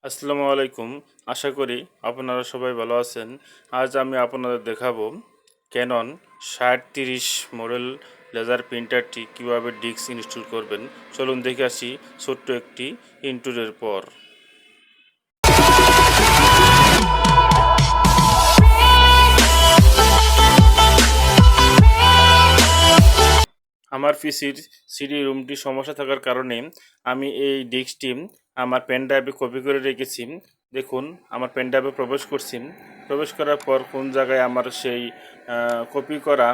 আসসালামু আলাইকুম। আশা করি আপনারা সবাই ভালো আছেন। আজ আমি আপনাদের দেখাবো ক্যানন 6030 মডেল লেজার প্রিন্টারটি কিভাবে ডিস্ক ইনস্টল করবেন। চলুন দেখে আসি ছোট্ট একটি ইন্ট্রোর পর। আমার পিসির সিডি রুমটি সমস্যা থাকার কারণে আমি এই ডিস্কটি আমার পেন ড্রাইভে কপি করে রেখেছি। দেখুন, আমার পেন ড্রাইভে প্রবেশ করার পর কোন জায়গায় আমার সেই কপি করা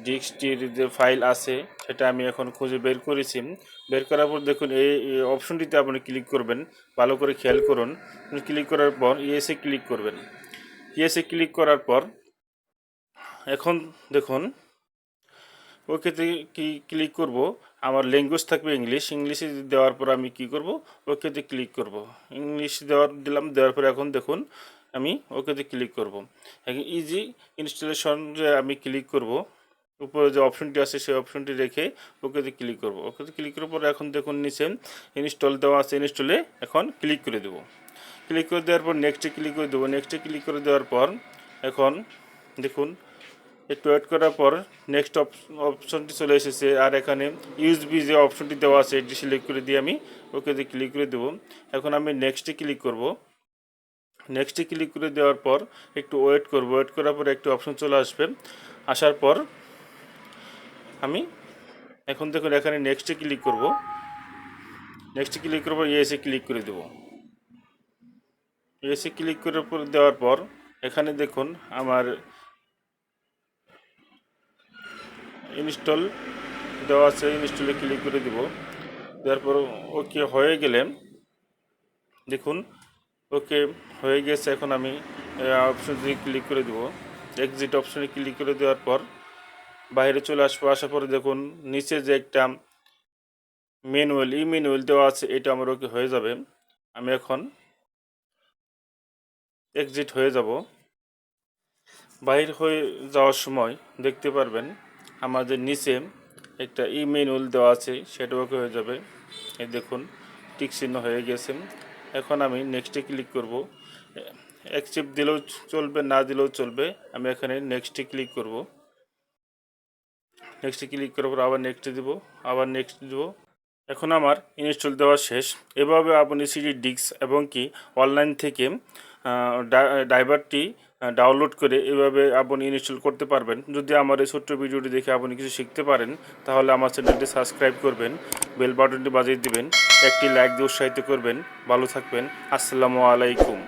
ডিস্কটির যে ফাইল আছে সেটা আমি এখন খুঁজে বের করেছি। বের করার পর দেখুন এই অপশনটিতে আপনি ক্লিক করবেন। ভালো করে খেয়াল করুন। ক্লিক করার পর ইয়েসে ক্লিক করবেন। ইয়েসে ক্লিক করার পর এখন দেখুন ওকেতে ক্লিক করব। আমার ল্যাঙ্গুয়েজ থাকবে ইংলিশে দেওয়ার পর আমি কি করব, ওকেতে ক্লিক করব। ইংলিশ দেওয়ার পর এখন দেখুন আমি ওকেতে ক্লিক করব। এখন ইজি ইনস্টলেশন যে আমি ক্লিক করব, উপরে যে অপশনটি আছে সেই অপশনটি রেখে ওকেতে ক্লিক করব। ওকেতে ক্লিক করার পর এখন দেখুন নিচে ইনস্টল দেওয়া আছে, ইনস্টলে এখন ক্লিক করে দেব। ক্লিক করে দেওয়ার পর নেক্সটে ক্লিক করে দেবো। নেক্সটে ক্লিক করে দেওয়ার পর এখন দেখুন একটু ওয়েট করার পর নেক্সট অপশনটি চলে এসেছে। আর এখানে ইউএসবি যে অপশনটি দেওয়া আছে এটি সিলেক্ট করে দিয়ে আমি ওকেতে ক্লিক করে দেবো। এখন আমি নেক্সটে ক্লিক করব। নেক্সটে ক্লিক করে দেওয়ার পর একটু ওয়েট করব। ওয়েট করার পর একটি অপশন চলে আসবে। আসার পর আমি এখন দেখুন এখানে নেক্সটে ক্লিক করব। নেক্সটে ক্লিক করার পর ইয়েসে ক্লিক করে দেবো। ইয়েসে ক্লিক করে দেওয়ার পর এখানে দেখুন আমার ইনস্টল দেওয়া আছে, ইনস্টলে ক্লিক করে দিব। দেওয়ার পর ওকে হয়ে গেলে দেখুন ওকে হয়ে গেছে। এখন আমি অপশনে ক্লিক করে দেব। এক্সিট অপশনে ক্লিক করে দেওয়ার পর বাইরে চলে আসবো। আসার পরে দেখুন নিচে যে একটা ম্যানুয়াল দেওয়া আছে এটা আমার ওকে হয়ে যাবে। আমি এখন এক্সিট হয়ে যাব। বাইর হয়ে যাওয়ার সময় দেখতে পারবেন আমাদের নিচে একটা ম্যানুয়াল দেওয়া আছে, সেটা ওকে হয়ে যাবে। এই দেখুন টিক চিহ্ন হয়ে গেছে। এখন আমি নেক্সটে ক্লিক করব। অ্যাকসেপ্ট দিলেও চলবে, না দিলেও চলবে। আমি এখানে নেক্সটে ক্লিক করব। নেক্সটে ক্লিক করার পর আবার নেক্সটে দেবো, আবার নেক্সট দেবো। এখন আমার ইনস্টল দেওয়া শেষ। এভাবে আপনি সিডি ডিস্ক এবং কি অনলাইন থেকে ড্রাইভারটি ডাউনলোড করে এভাবে আপনি ইনস্টল করতে পারবেন। যদি আমার এই ছোট্ট ভিডিওটি দেখে আপনি কিছু শিখতে পারেন তাহলে আমার চ্যানেলটি সাবস্ক্রাইব করবেন, বেল বাটনটি বাজিয়ে দিবেন, একটি লাইক দিয়ে উৎসাহিত করবেন। ভালো থাকবেন। আসসালামু আলাইকুম।